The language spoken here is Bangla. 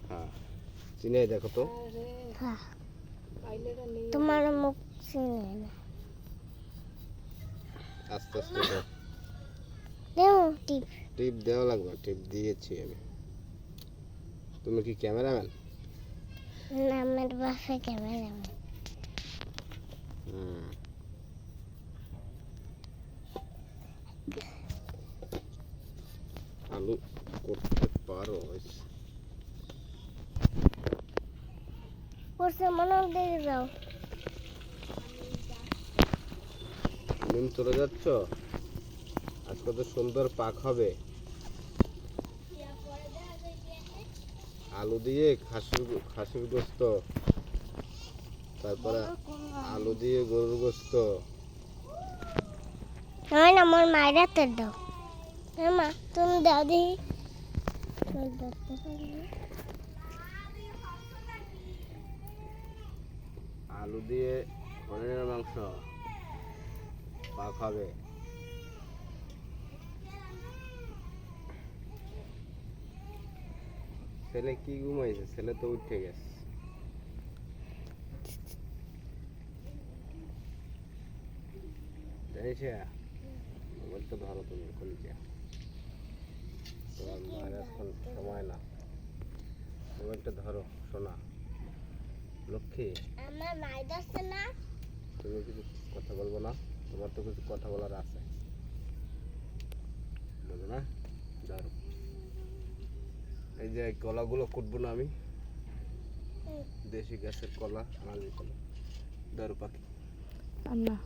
হ্যাঁ চিনে দেখো তো। হ্যাঁ তোমার মুখ চিনে না। আস্তে আস্তে দাও। দেও টিপ। টিপ দেওয়া লাগবে, টিপ দিয়েছি আমি। তুমি কি ক্যামেরাম্যান? না আমার বাসা ক্যামেরাম্যান। আলু করতে পারো? করছে মনে দিয়ে যাও। নিম চলে যাচ্ছ? আজকে তো সুন্দর পাক হবে। আলু দিয়ে খাসির গোস্ত, তারপরে আলু দিয়ে গরুর গোস্ত। নয় না আমার মায়ের হাতে দাও। হ্যাঁ মা তুমি দাও দেখি। আলু দিয়ে হরিণের মাংস পাক হবে। ছেলে কি ঘুমাইছে? ছেলে তো উঠে গেছে। মোবাইলটা ধরো তুমি কলিজা, তোমার মায়ের এখন সময় না। মোবাইলটা ধরো সোনা লক্ষ্মী। আমার মায়ের আসছে না। তুমি কিছু কথা বলবো না? তোমার তো কিছু কথা বলার আছে, বলো না? ধরো এই যে কলাগুলো কুটবো না আমি, দেশি গাছের কলা, আনাজি কলা। ধরো পাখি। আন্না